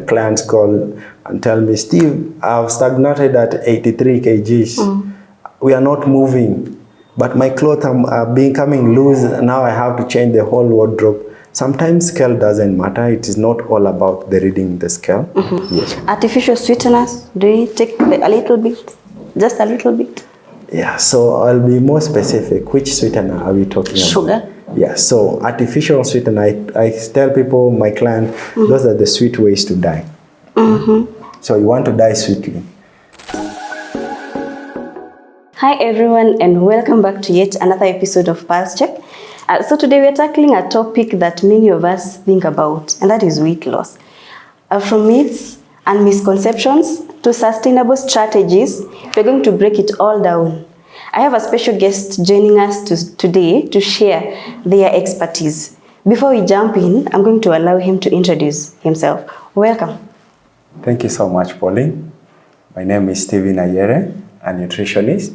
clients call and tell me, Steve, I've stagnated at 83 kgs. We are not moving, but my clothes are becoming loose. Now I have to change the whole wardrobe. Sometimes scale doesn't matter. It is not all about the reading the scale. Yes. Artificial sweeteners, do you take a little bit? Just a little bit? Yeah, so I'll be more specific. Which sweetener are we talking about? Sugar. Yeah, so artificial sweetener, I tell people, my client, those are the sweet ways to die. So you want to die sweetly. Hi everyone, and welcome back to yet another episode of Pulse Check. So today we are tackling a topic that many of us think about, and that is weight loss. From myths and misconceptions to sustainable strategies, we're going to break it all down. I have a special guest joining us today to share their expertise. Before we jump in, I'm going to allow him to introduce himself. Welcome. Thank you so much, Pauline. My name is Stephen Ayere, a nutritionist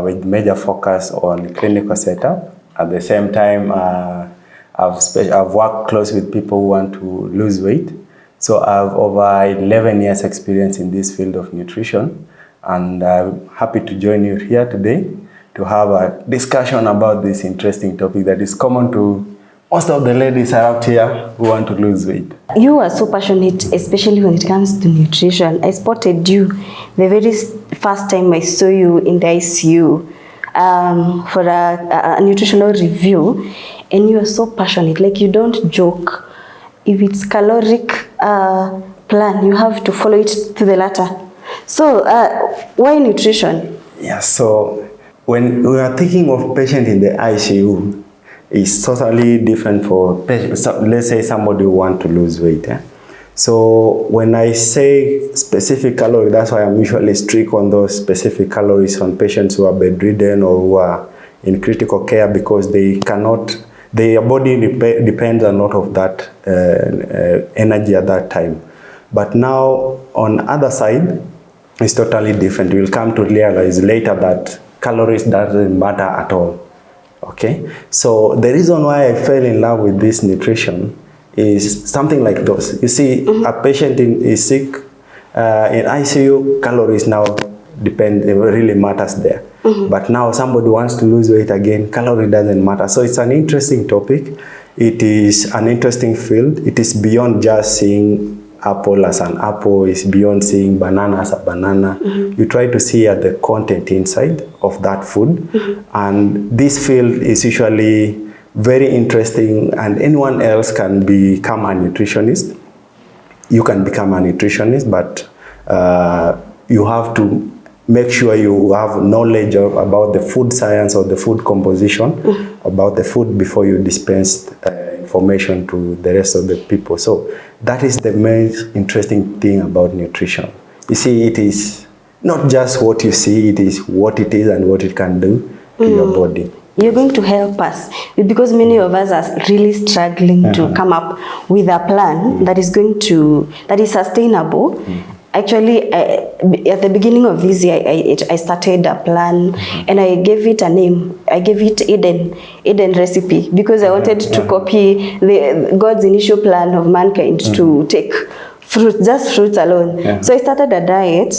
with major focus on clinical setup. At the same time, I've worked close with people who want to lose weight. So I have over 11 years experience in this field of nutrition. And I'm happy to join you here today to have a discussion about this interesting topic that is common to most of the ladies out here who want to lose weight. You are so passionate, especially when it comes to nutrition. I spotted you the very first time I saw you in the ICU for a nutritional review, and you are so passionate. Like, you don't joke. If it's caloric plan, you have to follow it to the letter. So, why nutrition? Yeah, so when we are thinking of patient in the ICU, it's totally different for patients. So let's say somebody who want to lose weight. So when I say specific calorie, that's why I'm usually strict on those specific calories on patients who are bedridden or who are in critical care, because they cannot, their body depends a lot of that energy at that time. But now on other side, it's totally different. We'll come to realize later that calories doesn't matter at all. Okay, so the reason why I fell in love with this nutrition is something like those. You see, a patient is sick in ICU, calories now depend, it really matters there. But now somebody wants to lose weight again, calorie doesn't matter. So it's an interesting topic. It is an interesting field. It is beyond just seeing apple as an apple, is beyond seeing banana as a banana. You try to see at the content inside of that food. And this field is usually very interesting, and anyone else can become a nutritionist. You can become a nutritionist, but you have to make sure you have knowledge about the food science or the food composition, about the food before you dispense information to the rest of the people. So that is the most interesting thing about nutrition. You see, it is not just what you see, it is what it is and what it can do to your body. You're going to help us, because many of us are really struggling to come up with a plan that is sustainable. Actually, at the beginning of this year, I started a plan, and I gave it a name. I gave it Eden recipe, because I wanted to copy God's initial plan of mankind to take fruit, just fruits alone. So I started a diet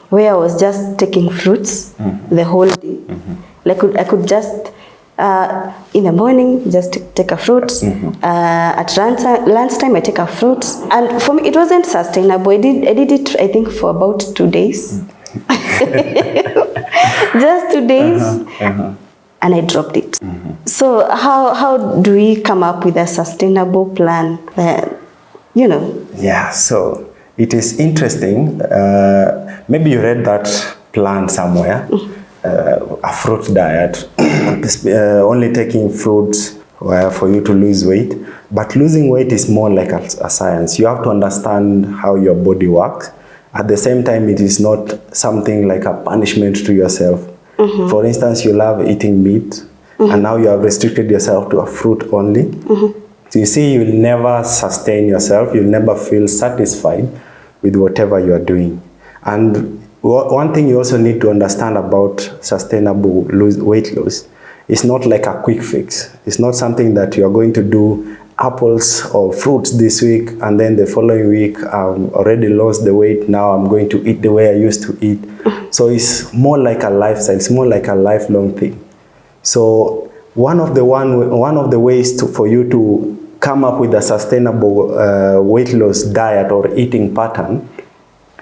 where I was just taking fruits the whole day. Like, I could just in the morning just take a fruit. At lunchtime I take a fruit, and for me it wasn't sustainable. I did it, I think, for about 2 days. Just 2 days, and I dropped it. So how do we come up with a sustainable plan that, you know? Yeah, so it is interesting. Maybe you read that plan somewhere. A fruit diet, only taking fruits for you to lose weight. But losing weight is more like a science. You have to understand how your body works. At the same time, it is not something like a punishment to yourself. For instance, you love eating meat, and now you have restricted yourself to a fruit only. So you see, you'll never sustain yourself. You'll never feel satisfied with whatever you are doing. And one thing you also need to understand about sustainable weight loss, it's not like a quick fix. It's not something that you are going to do apples or fruits this week, and then the following week already lost the weight, now I'm going to eat the way I used to eat. So it's more like a lifestyle, it's more like a lifelong thing. So one of the ways for you to come up with a sustainable weight loss diet or eating pattern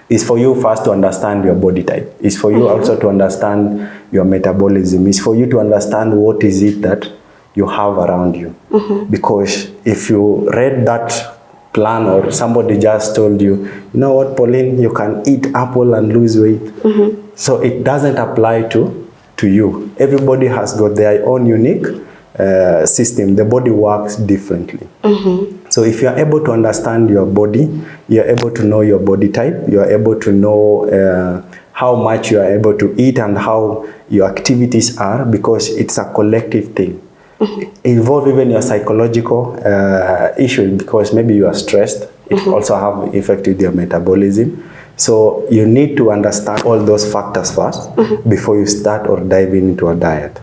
is for you first to understand your body type. It's for you also to understand your metabolism. It's for you to understand what is it that you have around you. Because if you read that plan or somebody just told you, you know what, Pauline, you can eat apple and lose weight. So it doesn't apply to you. Everybody has got their own unique system. The body works differently. So if you are able to understand your body, you're able to know your body type, you're able to know how much you are able to eat and how your activities are, because it's a collective thing. Involve even your psychological issue, because maybe you are stressed. It also have effect with your metabolism. So you need to understand all those factors first before you start or dive into a diet.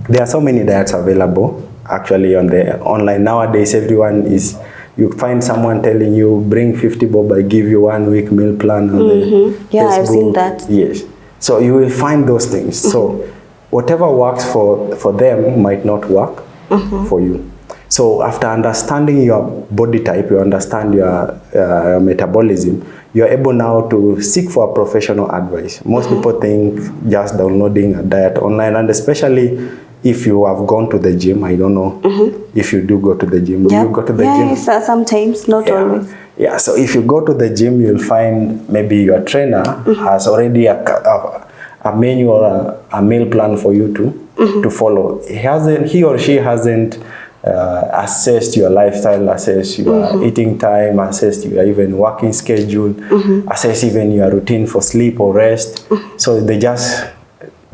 There are so many diets available actually on the online nowadays. Everyone is, you find someone telling you bring 50 bob, I give you 1 week meal plan on the Yeah, Facebook. I've seen that. Yes. So you will find those things. So whatever works for them might not work for you. So after understanding your body type, you understand your metabolism, you're able now to seek for a professional advice. Most people think just downloading a diet online, and especially if you have gone to the gym. I don't know if you do go to the gym. Do you go to the gym? Yes, sometimes, not always. Yeah, so if you go to the gym, you'll find maybe your trainer has already a menu or a meal plan for you to follow. He or she hasn't assessed your lifestyle, assessed your eating time, assessed your even working schedule, assess even your routine for sleep or rest. So they just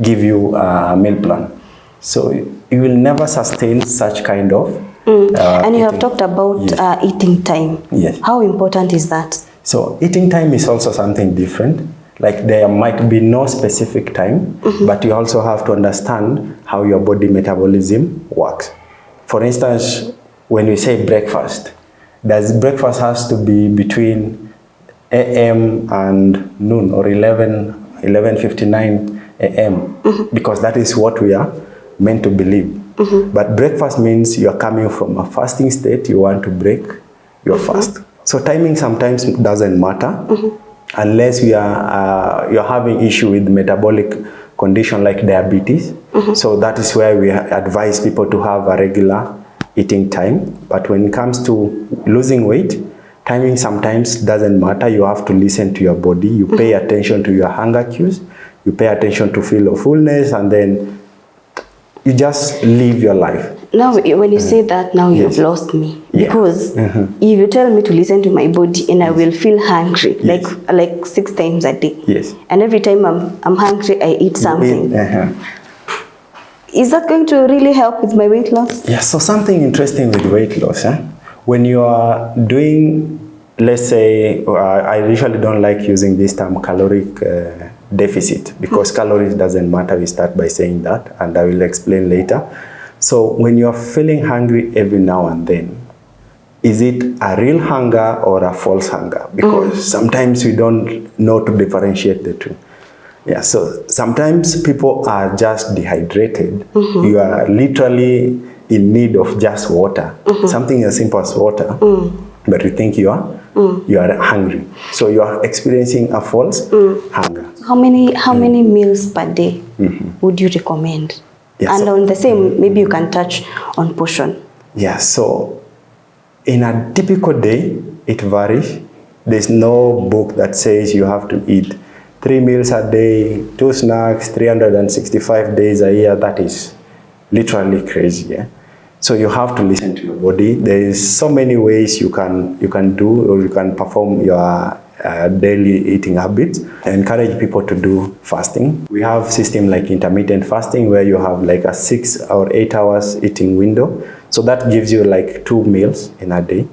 give you a meal plan. So you will never sustain such kind of and you have talked about eating time. Yes. How important is that? So eating time is also something different. Like there might be no specific time, but you also have to understand how your body metabolism works. For instance, when we say breakfast, breakfast has to be between AM and noon, or 11:59 AM, because that is what we are meant to believe. But breakfast means you are coming from a fasting state, you want to break your fast. So timing sometimes doesn't matter unless you're having issue with metabolic condition like diabetes. So that is where we advise people to have a regular eating time. But when it comes to losing weight, timing sometimes doesn't matter. You have to listen to your body. You pay attention to your hunger cues. You pay attention to feel of fullness, and then you just live your life. Now, when you say that, now you've lost me. Because if you tell me to listen to my body and I will feel hungry, like 6 times a day. Yes. And every time I'm hungry, I eat something. Is that going to really help with my weight loss? Yeah, so something interesting with weight loss. When you are doing, let's say, I usually don't like using this term caloric deficit, because calories doesn't matter. We start by saying that, and I will explain later. So when you're feeling hungry every now and then, is it a real hunger or a false hunger? Because sometimes we don't know to differentiate the two. Yeah, so sometimes people are just dehydrated. You are literally in need of just water, something as simple as water, but you think you are hungry. So you are experiencing a false hunger. How many meals per day would you recommend? Yeah, and on the same, maybe you can touch on portion. Yeah, so in a typical day, it varies. There's no book that says you have to eat 3 meals a day, 2 snacks, 365 days a year. That is literally crazy. Yeah? So you have to listen to your body. There is so many ways you can do, or you can perform your daily eating habits. I encourage people to do fasting. We have system like intermittent fasting, where you have like a 6 or 8 hours eating window. So that gives you like 2 meals in a day.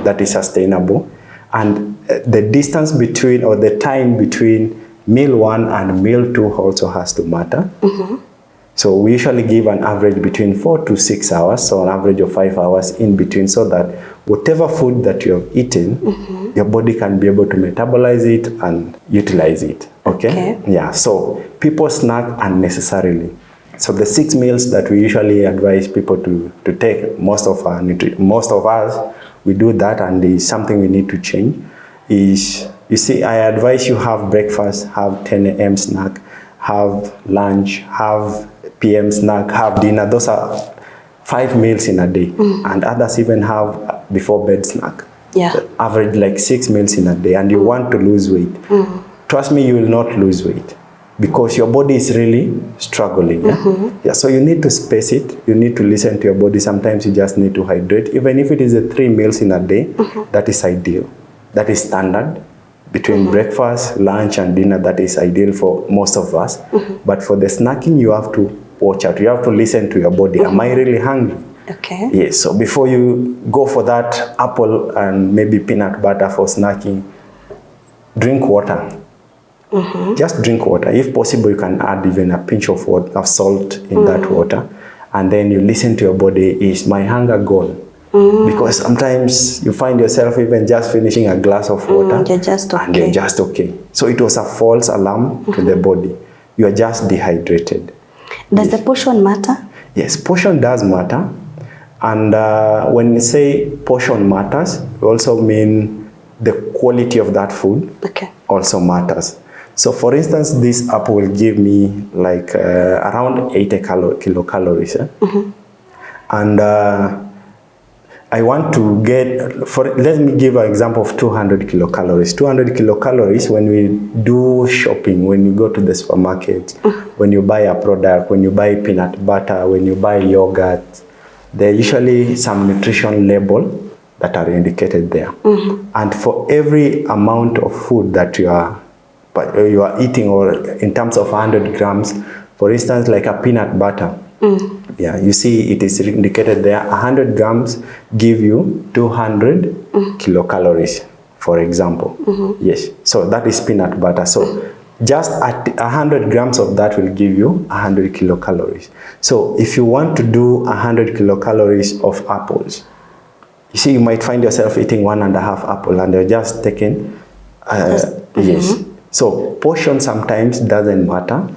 That is sustainable. And the distance between, or the time between meal 1 and meal 2 also has to matter. So we usually give an average between 4 to 6 hours, so an average of 5 hours in between, so that whatever food that you have eaten, your body can be able to metabolize it and utilize it. Okay? Yeah, so people snack unnecessarily. So the 6 meals that we usually advise people to take, most of us, we do that, and it's something we need to change. Is, you see, I advise you have breakfast, have 10 a.m. snack, have lunch, have PM snack, have dinner. Those are 5 meals in a day. And others even have before bed snack. Yeah. Average like 6 meals in a day, and you want to lose weight. Trust me, you will not lose weight because your body is really struggling. Yeah? So you need to space it. You need to listen to your body. Sometimes you just need to hydrate. Even if it is 3 meals in a day, that is ideal. That is standard. Between breakfast, lunch, and dinner, that is ideal for most of us. But for the snacking, you have to watch out. You have to listen to your body. Am I really hungry? Okay. Yes. So before you go for that apple and maybe peanut butter for snacking, drink water. Just drink water. If possible, you can add even a pinch of salt in that water. And then you listen to your body. Is my hunger gone? Because sometimes you find yourself even just finishing a glass of water you're just okay. and you're just okay. So it was a false alarm to the body. You are just dehydrated. Does the portion matter? Yes, portion does matter. And when you say portion matters, we also mean the quality of that food also matters. So for instance, this apple will give me like around 80 kilocalories. And I want to get, let me give an example of 200 kilocalories. 200 kilocalories, when we do shopping, when you go to the supermarket, when you buy a product, when you buy peanut butter, when you buy yogurt, there are usually some nutrition label that are indicated there. And for every amount of food that you are eating, or in terms of 100 grams, for instance, like a peanut butter, yeah, you see it is indicated there, 100 grams give you 200 kilocalories, for example. Yes, so that is peanut butter. So just 100 grams of that will give you 100 kilocalories. So if you want to do 100 kilocalories of apples, you see, you might find yourself eating 1.5 apple and you're just taking, yes. So portion sometimes doesn't matter.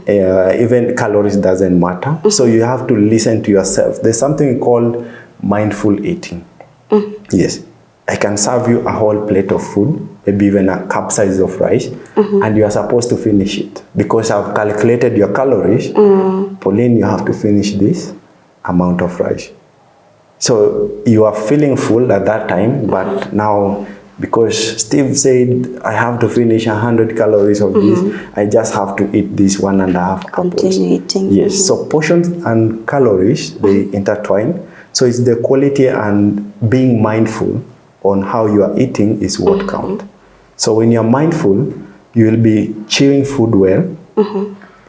Even calories doesn't matter. So you have to listen to yourself. There's something called mindful eating. Yes. I can serve you a whole plate of food, maybe even a cup size of rice, and you are supposed to finish it. Because I've calculated your calories, Pauline, you have to finish this amount of rice. So you are feeling full at that time, but now, because Steve said, I have to finish 100 calories of this, I just have to eat this 1.5 apples. Continue eating. Yes, so portions and calories, they intertwine. So it's the quality and being mindful on how you are eating is what counts. So when you're mindful, you will be chewing food well.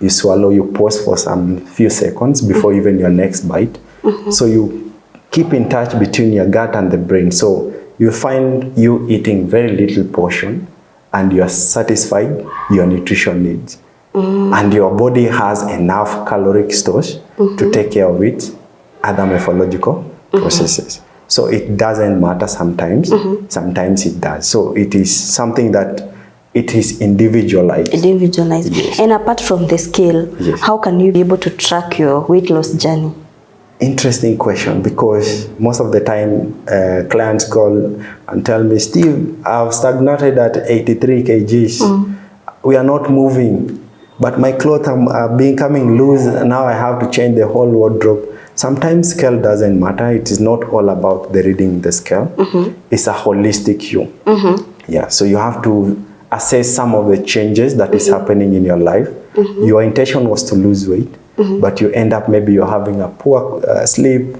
You swallow, you pause for some few seconds before even your next bite. So you keep in touch between your gut and the brain. So you find you eating very little portion and you are satisfied your nutrition needs. And your body has enough caloric stores to take care of its other morphological processes. So it doesn't matter sometimes, sometimes it does. So it is something that it is individualized. Individualized. Yes. And apart from the scale, how can you be able to track your weight loss journey? Interesting question, because most of the time clients call and tell me, Steve, I've stagnated at 83 kgs. We are not moving, but my clothes are becoming loose. Now I have to change the whole wardrobe. Sometimes scale doesn't matter. It is not all about the reading the scale. It's a holistic view. Yeah, so you have to assess some of the changes that is happening in your life. Your intention was to lose weight, but you end up, maybe you're having a poor sleep,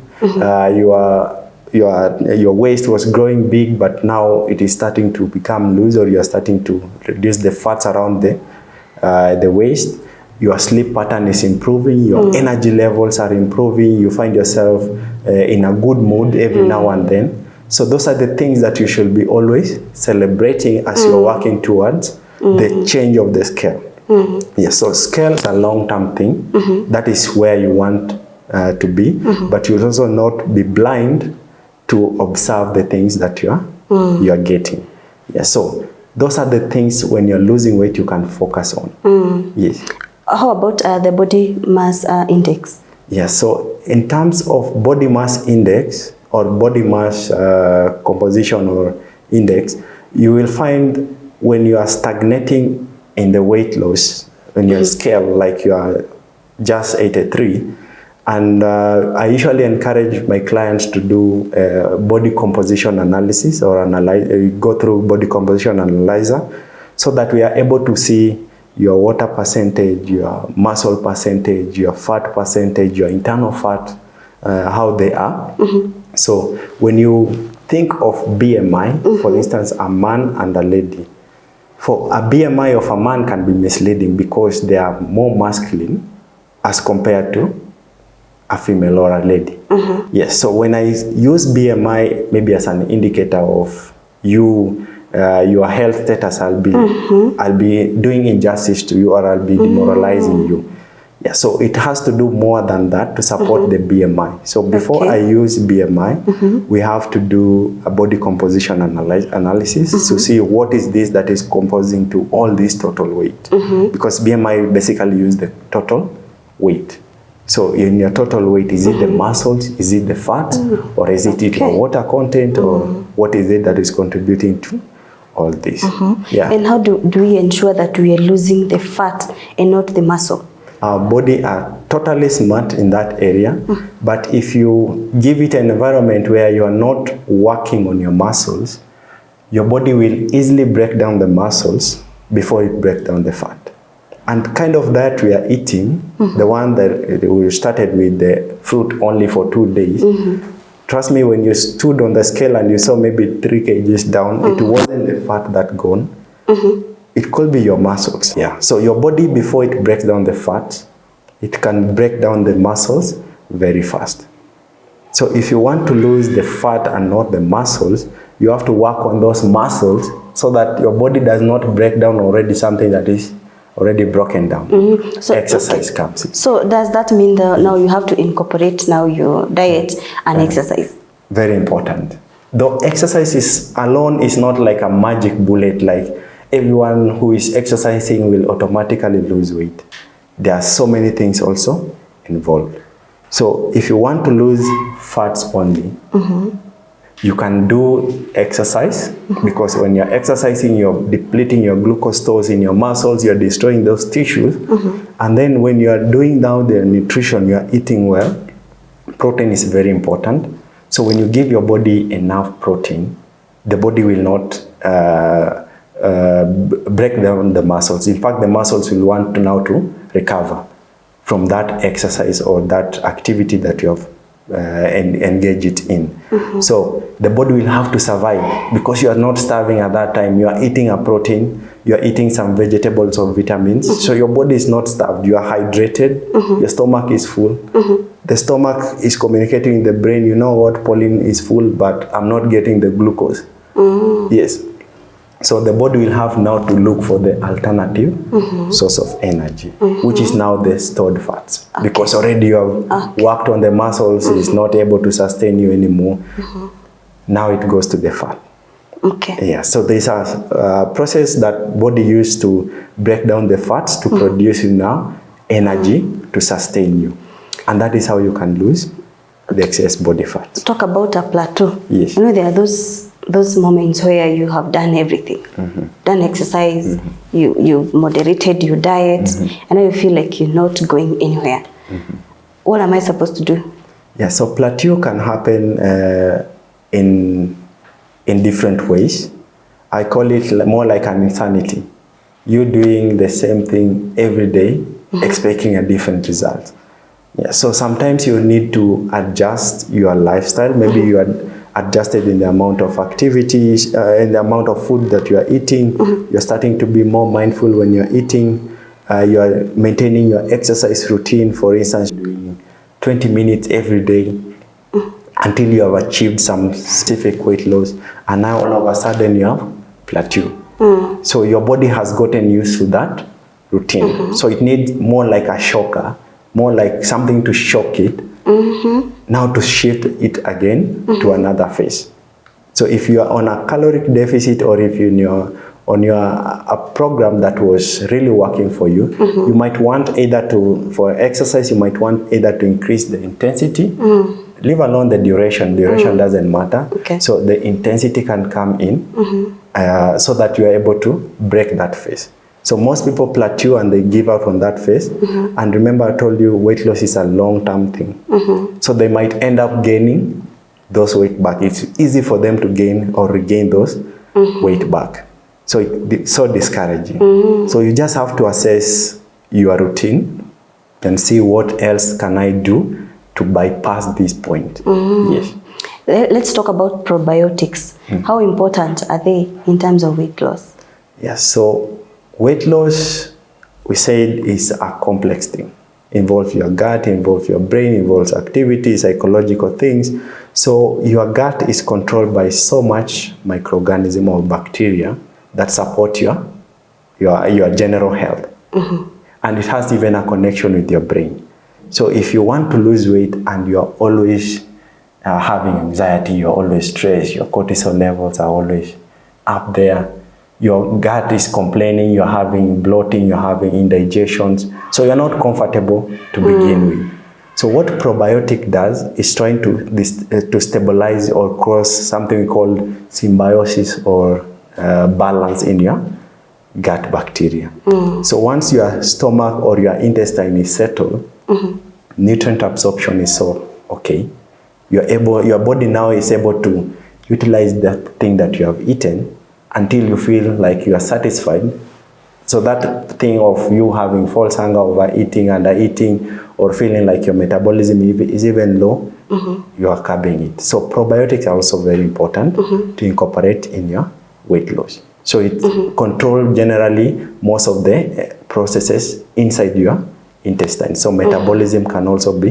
your waist was growing big, but now it is starting to become loose, or you're starting to reduce the fats around the waist. Your sleep pattern is improving, your energy levels are improving, you find yourself in a good mood every now and then. So those are the things that you should be always celebrating as you're working towards the change of the scale. Yes, so scale is a long-term thing. That is where you want to be, but you'll also not be blind to observe the things that you are getting. Yes, so those are the things when you're losing weight you can focus on. Yes. How about the body mass index? Yes, so in terms of body mass index or body mass composition or index, you will find when you are stagnating in the weight loss, when your scale, like you are just 83, and I usually encourage my clients to do body composition analysis or go through body composition analyzer so that we are able to see your water percentage, your muscle percentage, your fat percentage, your internal fat, how they are. So when you think of BMI, for instance, a man and a lady, for a BMI of a man can be misleading because they are more masculine as compared to a female or a lady. Yes, so when I use BMI maybe as an indicator of you, your health status, I'll be doing injustice to you or I'll be demoralizing you. Yeah, so it has to do more than that to support the BMI. So before I use BMI, we have to do a body composition analysis to see what is this that is composing to all this total weight. Because BMI basically use the total weight. So in your total weight, is it the muscles, is it the fat, or is it your water content, or what is it that is contributing to all this? Yeah. And how do we ensure that we are losing the fat and not the muscle? Our body are totally smart in that area, but if you give it an environment where you are not working on your muscles, your body will easily break down the muscles before it breaks down the fat. And kind of that we are eating, the one that we started with the fruit only for 2 days, trust me, when you stood on the scale and you saw maybe 3 kgs down, it wasn't the fat that gone. It could be your muscles. Yeah. So your body, before it breaks down the fat, it can break down the muscles very fast. So if you want to lose the fat and not the muscles, you have to work on those muscles so that your body does not break down already something that is already broken down. So exercise comes in. So does that mean that now you have to incorporate now your diet and exercise? Very important. Though exercise alone is not like a magic bullet, like everyone who is exercising will automatically lose weight. There are so many things also involved. So if you want to lose fats only, you can do exercise, because when you're exercising, you're depleting your glucose stores in your muscles, you're destroying those tissues. And then when you're doing now the nutrition, you're eating well, protein is very important. So when you give your body enough protein, the body will not break down the muscles. In fact, the muscles will want to now to recover from that exercise or that activity that you have engage it in. So the body will have to survive because you are not starving at that time. You are eating a protein, you are eating some vegetables or vitamins. So your body is not starved. You are hydrated. Your stomach is full. The stomach is communicating with the brain, you know what, Pauline is full, but I'm not getting the glucose. Yes. So the body will have now to look for the alternative source of energy, which is now the stored fats. Because already you have worked on the muscles, it's not able to sustain you anymore. Now it goes to the fat. Yeah, so there's a process that body used to break down the fats to produce now energy to sustain you. And that is how you can lose the excess body fat. Talk about a plateau. Yes. You know, there are those moments where you have done everything, done exercise, you moderated your diet, and now you feel like you're not going anywhere. What am I supposed to do? Yeah, so plateau can happen in different ways. I call it more like an insanity. You doing the same thing every day, expecting a different result. Yeah, so sometimes you need to adjust your lifestyle. Maybe you are adjusted in the amount of activities, in the amount of food that you are eating. You're starting to be more mindful when you're eating. You are maintaining your exercise routine, for instance, doing 20 minutes every day until you have achieved some specific weight loss. And now all of a sudden you have plateau. So your body has gotten used to that routine. So it needs more like a shocker, more like something to shock it, now to shift it again to another phase. So if you are on a caloric deficit, or if you're on a program that was really working for you, you might want either for exercise, you might want either to increase the intensity, leave alone the duration. Duration doesn't matter. Okay. So the intensity can come in so that you are able to break that phase. So most people plateau and they give up on that phase. And remember, I told you weight loss is a long-term thing. So they might end up gaining those weight back. It's easy for them to gain or regain those weight back. So it's so discouraging. So you just have to assess your routine and see what else can I do to bypass this point. Yes. Let's talk about probiotics. How important are they in terms of weight loss? Yes, so weight loss, we said, is a complex thing. Involves your gut, involves your brain, involves activity, psychological things. So your gut is controlled by so much microorganism or bacteria that support your general health. And it has even a connection with your brain. So if you want to lose weight and you're always having anxiety, you're always stressed, your cortisol levels are always up there, your gut is complaining, you're having bloating, you're having indigestions, so you're not comfortable to begin with. So what probiotic does is trying to stabilize or cross something we call symbiosis or balance in your gut bacteria. So once your stomach or your intestine is settled, nutrient absorption is so okay. Your body now is able to utilize that thing that you have eaten until you feel like you are satisfied. So that thing of you having false hunger, overeating, undereating, or feeling like your metabolism is even low, you are curbing it. So probiotics are also very important to incorporate in your weight loss. So it controls generally most of the processes inside your intestine. So metabolism can also be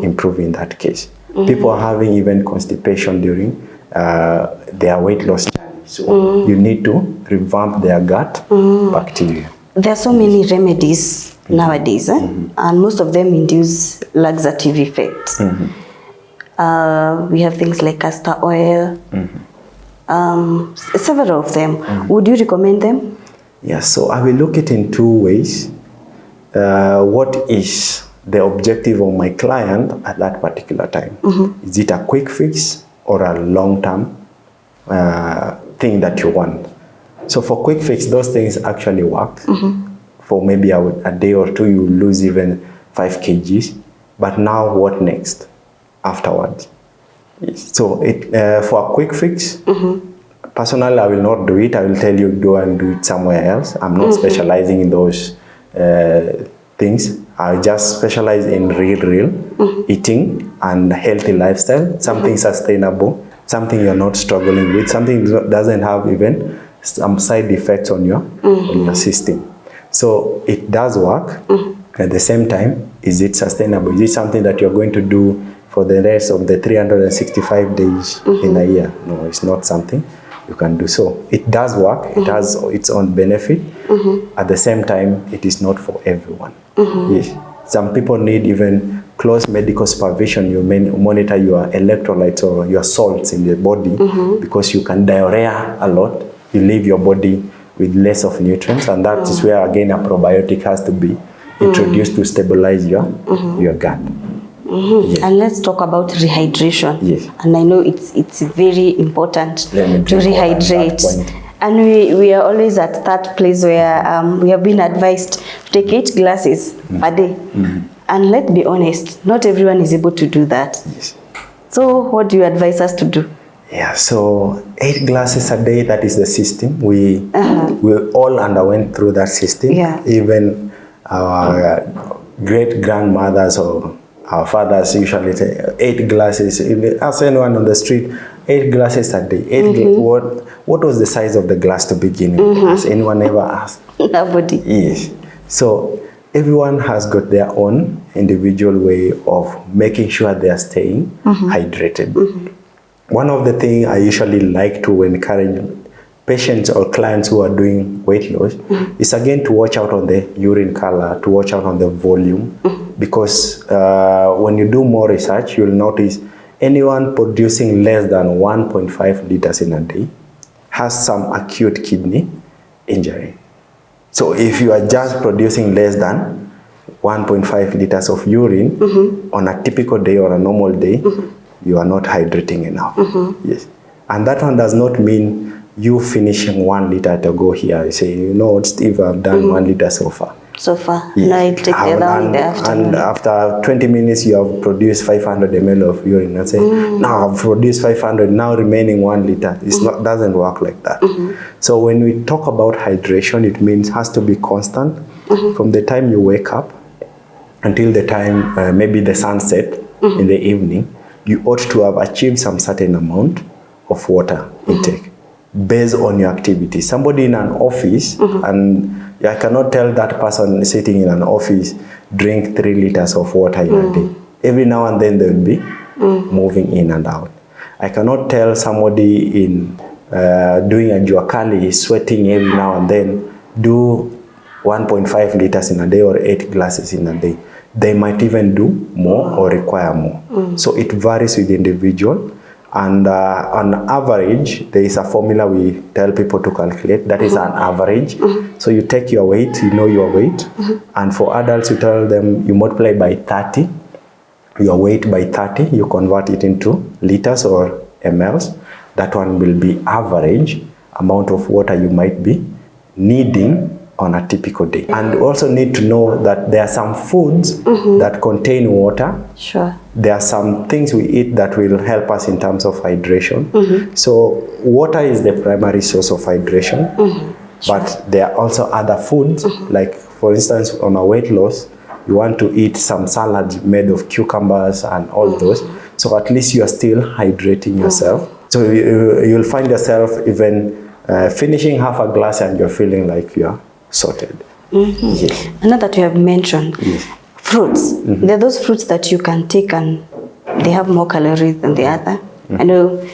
improved in that case. People are having even constipation during their weight loss journey. So you need to revamp their gut bacteria. There are so many remedies nowadays, and most of them induce laxative effects. We have things like castor oil, several of them. Would you recommend them? Yes, so I will look at it in two ways. What is the objective of my client at that particular time? Is it a quick fix or a long-term thing that you want? So for quick fix, those things actually work. For maybe a day or two, you lose even 5 kgs. But now what next afterwards? So for a quick fix, personally, I will not do it. I will tell you, go and do it somewhere else. I'm not specializing in those things. I just specialize in real eating and healthy lifestyle, something sustainable, something you're not struggling with, something that doesn't have even some side effects on your system. So it does work. At the same time, is it sustainable? Is it something that you're going to do for the rest of the 365 days in a year? No, it's not something you can do. So it does work. It has its own benefit. At the same time, it is not for everyone. Yes. Some people need even close medical supervision. You monitor your electrolytes or your salts in the body because you can diarrhea a lot. You leave your body with less of nutrients, and that is where again a probiotic has to be introduced to stabilize your gut. Yes. And let's talk about rehydration. Yes. And I know it's very important to rehydrate. And we are always at that place where we have been advised to take 8 glasses a day. And let's be honest, not everyone is able to do that. Yes. So what do you advise us to do? Yeah, so 8 glasses a day, that is the system. We all underwent through that system. Yeah. Even our great-grandmothers or our fathers usually say 8 glasses. Ask anyone on the street, 8 glasses a day. What was the size of the glass to begin with? Has anyone ever asked? Nobody. Yes. So everyone has got their own individual way of making sure they are staying hydrated. One of the things I usually like to encourage patients or clients who are doing weight loss is again to watch out on the urine color, to watch out on the volume, because when you do more research, you'll notice anyone producing less than 1.5 liters in a day has some acute kidney injury. So if you are just producing less than 1.5 liters of urine on a typical day or a normal day, you are not hydrating enough. Yes. And that one does not mean you finishing 1 liter to go here. You say, you know, Steve, I've done 1 liter so far. So far. Yes. Now you take the other one in the afternoon. And after 20 minutes, you have produced 500 ml of urine. And say, now I've produced 500, now remaining 1 liter. It's not, doesn't work like that. So when we talk about hydration, it means has to be constant from the time you wake up until the time, maybe the sunset in the evening. You ought to have achieved some certain amount of water intake based on your activity. Somebody in an office, and I cannot tell that person sitting in an office drink 3 liters of water in a day. Every now and then they will be moving in and out. I cannot tell somebody in doing a juakali, sweating every now and then, do 1.5 liters in a day or 8 glasses in a day. They might even do more or require more. So it varies with the individual. And on average, there is a formula we tell people to calculate. That is an average. So you take your weight, you know your weight. And for adults, you tell them you multiply by 30. Your weight by 30, you convert it into liters or mLs. That one will be average amount of water you might be needing on a typical day. And you also need to know that there are some foods that contain water. Sure. There are some things we eat that will help us in terms of hydration. So water is the primary source of hydration. But there are also other foods, like for instance, on a weight loss, you want to eat some salads made of cucumbers and all those. So at least you are still hydrating yourself. So you'll find yourself even finishing half a glass and you're feeling like you're sorted. Yes. And now that you have mentioned fruits, there are those fruits that you can take and they have more calories than the other. I know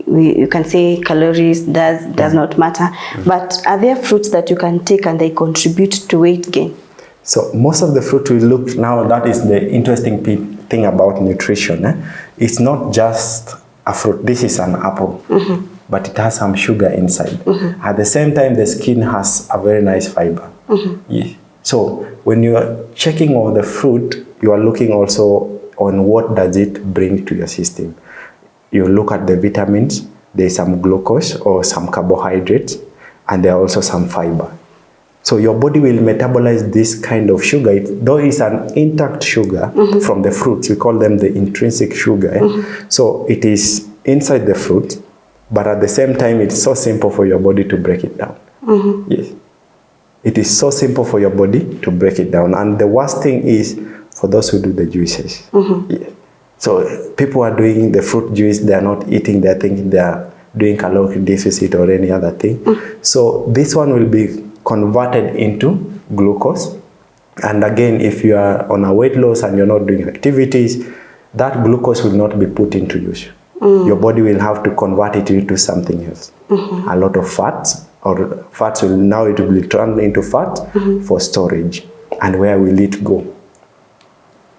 you can say calories does not matter, but are there fruits that you can take and they contribute to weight gain? So most of the fruit we look now, that is the interesting thing about nutrition. It's not just a fruit. This is an apple. But it has some sugar inside. At the same time, the skin has a very nice fiber. Yeah. So when you are checking on the fruit, you are looking also on what does it bring to your system. You look at the vitamins, there's some glucose or some carbohydrates, and there are also some fiber. So your body will metabolize this kind of sugar. Though it's an intact sugar from the fruits, we call them the intrinsic sugar. So it is inside the fruit, but at the same time, it's so simple for your body to break it down. Yes. It is so simple for your body to break it down. And the worst thing is for those who do the juices. Yes. So people are doing the fruit juice, they are not eating, they're thinking they are doing caloric deficit or any other thing. So this one will be converted into glucose. And again, if you are on a weight loss and you're not doing activities, that glucose will not be put into use. Your body will have to convert it into something else. A lot of fats, or fats will now it will be turned into fat for storage. And where will it go?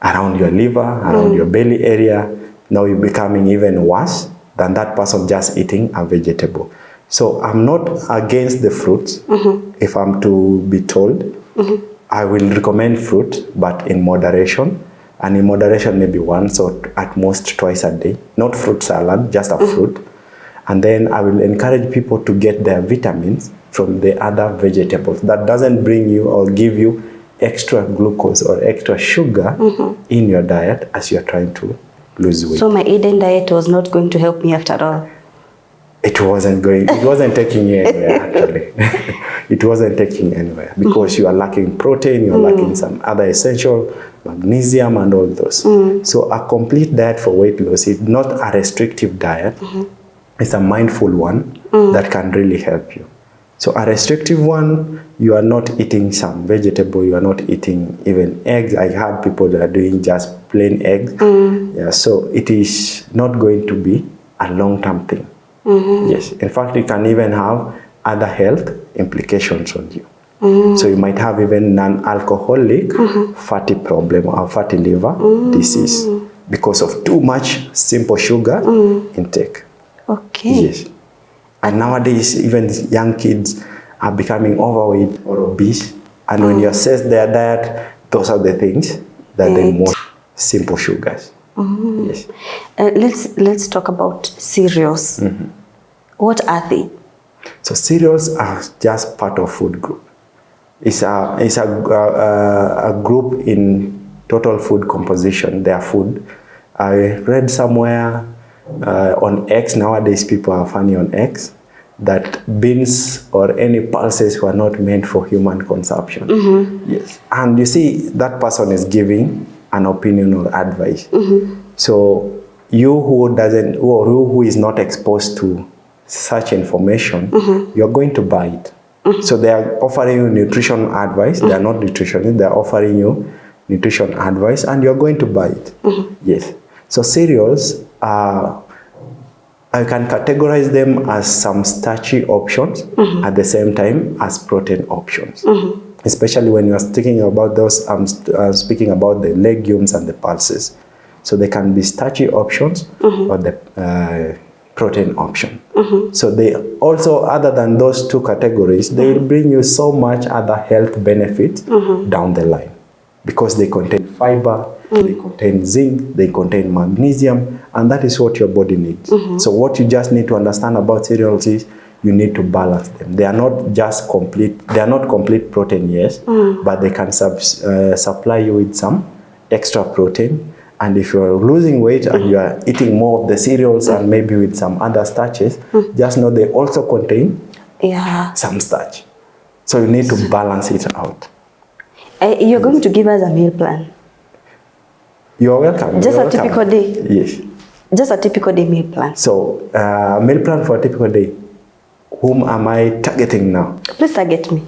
Around your liver, around your belly area. Now you're becoming even worse than that person just eating a vegetable. So I'm not against the fruits. If I'm to be told, I will recommend fruit, but in moderation. And in moderation, maybe once or at most twice a day. Not fruit salad, just a fruit. And then I will encourage people to get their vitamins from the other vegetables. That doesn't bring you or give you extra glucose or extra sugar in your diet as you're trying to lose weight. So my Eden diet was not going to help me after all? It wasn't taking you anywhere, actually. It wasn't taking anywhere because you are lacking protein, you're lacking some other essential, magnesium and all those. So a complete diet for weight loss is not a restrictive diet. It's a mindful one that can really help you. So a restrictive one, you are not eating some vegetable, you are not eating even eggs. I had people that are doing just plain eggs. Yeah, so it is not going to be a long-term thing. Yes, in fact, you can even have other health implications on you. So you might have even non-alcoholic fatty problem or fatty liver disease because of too much simple sugar intake. Okay. Yes. And nowadays, even young kids are becoming overweight or obese. And when you assess their diet, those are the things that they most simple sugars. Yes. Let's talk about cereals. What are they? So cereals are just part of food group. It's a group in total food composition, their food. I read somewhere on X, nowadays people are funny on X, that beans or any pulses were not meant for human consumption. Yes. And you see, that person is giving an opinion or advice. So you who doesn't, or who is not exposed to such information, you're going to buy it. So they are offering you nutrition advice. They are not nutritionists. They are offering you nutrition advice, and you're going to buy it. Yes. So cereals are, I can categorize them as some starchy options at the same time as protein options. Especially when you're speaking about those, I'm speaking about the legumes and the pulses. So they can be starchy options or the protein option. So they also, other than those two categories, they will bring you so much other health benefits down the line, because they contain fiber, they contain zinc, they contain magnesium, and that is what your body needs. So what you just need to understand about cereals is you need to balance them. They are not just complete, they are not complete protein, yes, but they can supply you with some extra protein. And if you're losing weight and you are eating more of the cereals and maybe with some other starches, just know they also contain some starch. So you need to balance it out. You're going to give us a meal plan. You're welcome. Just a typical day? Yes. Just a typical day meal plan. So, meal plan for a typical day. Whom am I targeting now? Please target me.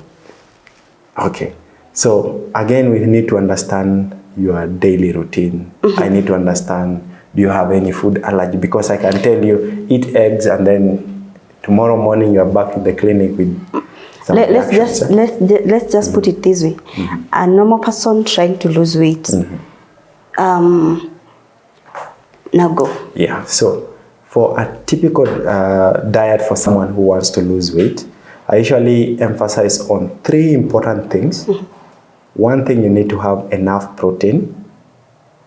Okay. So, again, we need to understand your daily routine. I need to understand, do you have any food allergy? Because I can tell you, eat eggs and then tomorrow morning you are back in the clinic with some let's just put it this way. A normal person trying to lose weight. Now go. Yeah, so for a typical diet for someone who wants to lose weight, I usually emphasize on 3 important things. One thing, you need to have enough protein.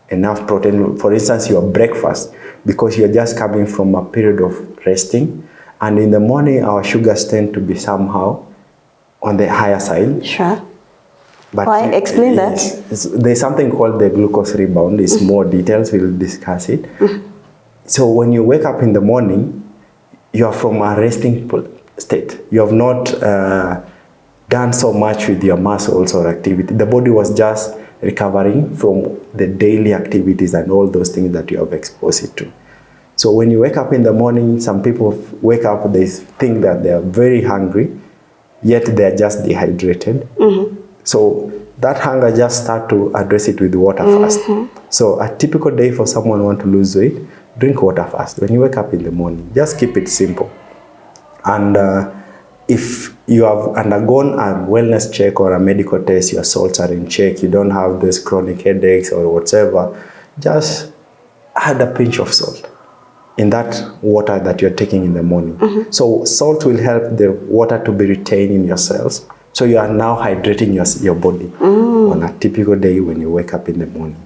Enough protein, for instance, your breakfast, because you're just coming from a period of resting. And in the morning, our sugars tend to be somehow on the higher side. Sure. But why? Explain that. There's something called the glucose rebound. It's more details, we'll discuss it. So when you wake up in the morning, you are from a resting state. You have not done so much with your muscles or activity. The body was just recovering from the daily activities and all those things that you have exposed it to. So when you wake up in the morning, some people wake up, they think that they are very hungry, yet they are just dehydrated. So that hunger, just start to address it with water first. So a typical day for someone who wants to lose weight, drink water first. When you wake up in the morning, just keep it simple. And if you have undergone a wellness check or a medical test, your salts are in check, you don't have those chronic headaches or whatever, just add a pinch of salt in that water that you're taking in the morning. So salt will help the water to be retained in your cells. So you are now hydrating your body on a typical day when you wake up in the morning.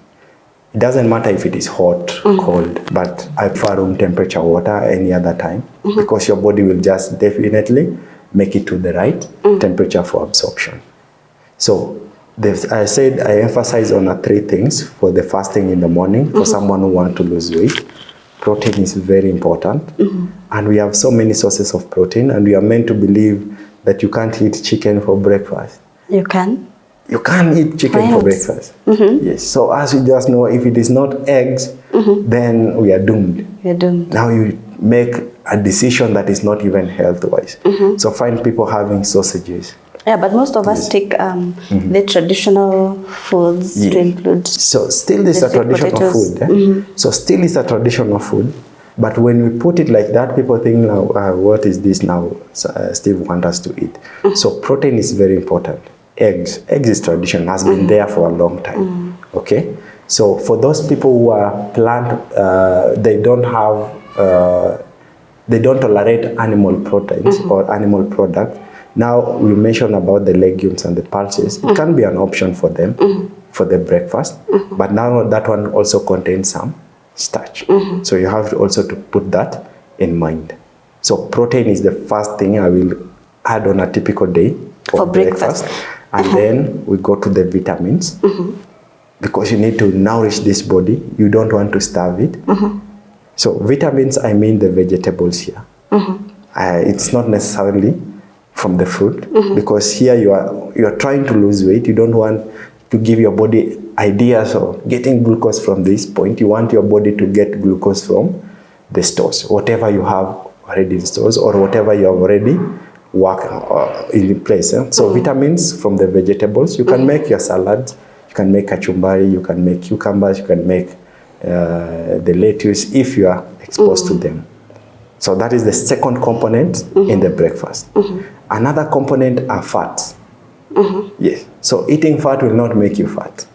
It doesn't matter if it is hot, cold, but I prefer room temperature water any other time, because your body will just definitely make it to the right temperature for absorption. So I said I emphasize on 3 things for the fasting in the morning for someone who wants to lose weight. Protein is very important, and we have so many sources of protein, and we are meant to believe that you can't eat chicken for breakfast. You can? You can't eat chicken for breakfast. Yes. So as you just know, if it is not eggs, then we are doomed. You're doomed. Now you make a decision that is not even health-wise. So find people having sausages. Yeah, but most of us take the traditional foods to include. So still is a traditional food. So still is a traditional food. But when we put it like that, people think, now, what is this now Steve wants us to eat? So protein is very important. Eggs is tradition, has been there for a long time. Okay? So for those people who are plant, they don't tolerate animal proteins or animal products. Now we mentioned about the legumes and the pulses. It can be an option for them for their breakfast, but now that one also contains some starch. So you have to also to put that in mind. So protein is the first thing I will add on a typical day for breakfast. And then we go to the vitamins, because you need to nourish this body. You don't want to starve it. So vitamins, I mean the vegetables here. It's not necessarily from the fruit, because here you are trying to lose weight. You don't want to give your body ideas of getting glucose from this point. You want your body to get glucose from the stores, whatever you have already in stores or whatever you have already work in place. So vitamins from the vegetables. You can make your salads. You can make kachumbari. You can make cucumbers. You can make the lettuce if you are exposed to them. So that is the second component in the breakfast. Another component are fats. Yes. So eating fat will not make you fat.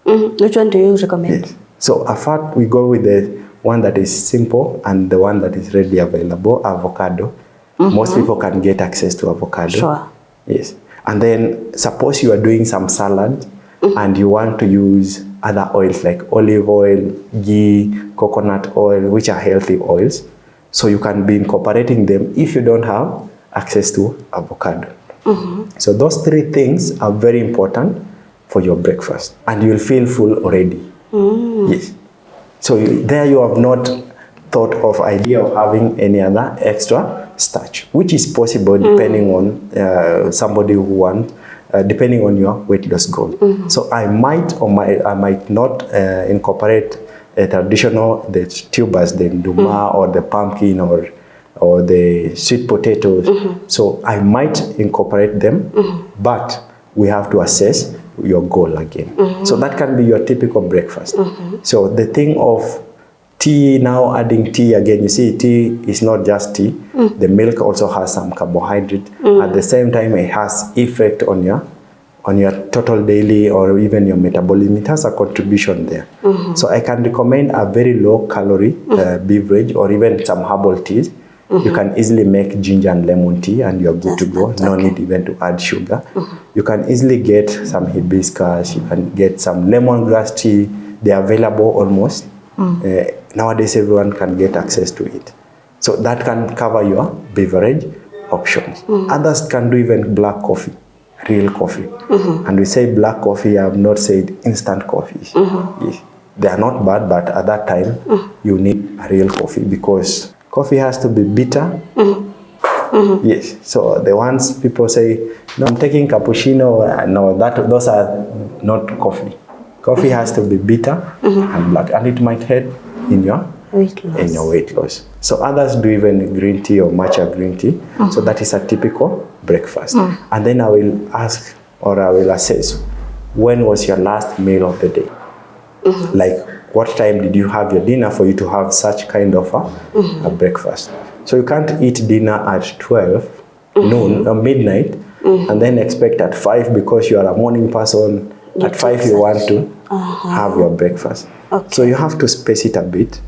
Which one do you recommend? Yes. So a fat, we go with the one that is simple and the one that is readily available, avocado. Most people can get access to avocado. Sure. Yes. And then suppose you are doing some salad and you want to use other oils like olive oil, ghee, coconut oil, which are healthy oils. So you can be incorporating them if you don't have access to avocado. So those three things are very important for your breakfast, and you'll feel full already. Yes. So there you have not thought of idea of having any other extra starch, which is possible depending on somebody who wants, depending on your weight loss goal. So I might or I might not incorporate a traditional, the tubers, the nduma or the pumpkin or the sweet potatoes. So I might incorporate them, but we have to assess your goal again. So that can be your typical breakfast. So the thing of tea, now adding tea again, you see tea is not just tea. The milk also has some carbohydrate. At the same time, it has effect on your total daily or even your metabolism. It has a contribution there. So I can recommend a very low calorie beverage or even some herbal teas. You can easily make ginger and lemon tea and you're good to go. No need even to add sugar. You can easily get some hibiscus. You can get some lemongrass tea. They are available almost. Nowadays, everyone can get access to it. So that can cover your beverage options. Others can do even black coffee, real coffee. And we say black coffee, I have not said instant coffee. Yes. They are not bad, but at that time, you need a real coffee because coffee has to be bitter. Yes. So the ones people say, no, I'm taking cappuccino. No, those are not coffee. Coffee has to be bitter and black, and it might help in your weight loss. So others do even green tea or matcha green tea. So that is a typical breakfast. And then I will ask or I will assess, when was your last meal of the day? Like what time did you have your dinner for you to have such kind of a breakfast? So you can't eat dinner at 12 noon or midnight and then expect at 5 because you are a morning person. At 5 you want to have your breakfast. So you have to space it a bit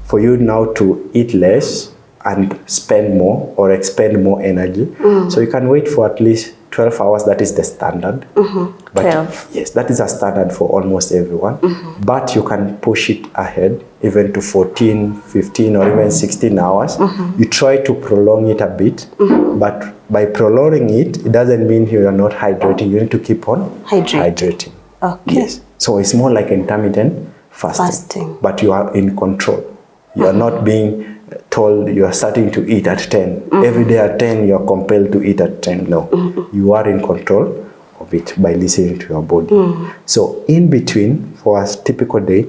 for you now to eat less and spend more or expend more energy. So you can wait for at least 12 hours. That is the standard. But 12. Yes, that is a standard for almost everyone. But you can push it ahead even to 14, 15 or even 16 hours. You try to prolong it a bit. But by prolonging it, it doesn't mean you are not hydrating. You need to keep on hydrating. Okay. Yes. So it's more like intermittent fasting. But you are in control. You are not being told you are starting to eat at 10. Every day at 10, you are compelled to eat at 10. No. You are in control of it by listening to your body. So in between, for a typical day,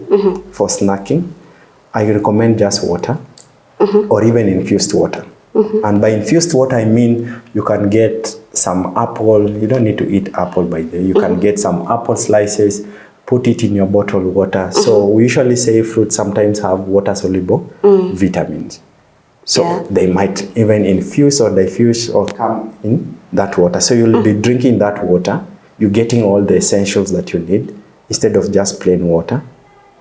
for snacking, I recommend just water or even infused water. And by infused water, I mean you can get some apple. You don't need to eat apple by the way. You can get some apple slices, put it in your bottled water. So we usually say fruits sometimes have water-soluble vitamins. So they might even infuse or diffuse or come in that water. So you'll be drinking that water. You're getting all the essentials that you need instead of just plain water.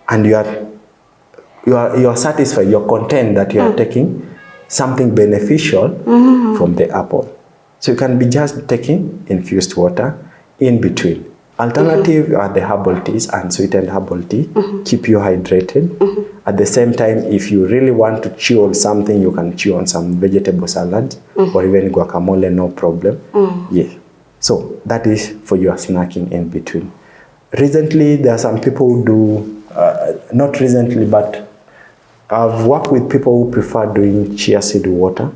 And you are satisfied, you're content that you are taking something beneficial from the apple. So you can be just taking infused water in between. Alternative are the herbal teas and sweetened herbal tea. Keep you hydrated. At the same time, if you really want to chew on something, you can chew on some vegetable salad or even guacamole, no problem. Yeah. So that is for your snacking in between. Recently, there are some people who do, not recently, but I've worked with people who prefer doing chia seed water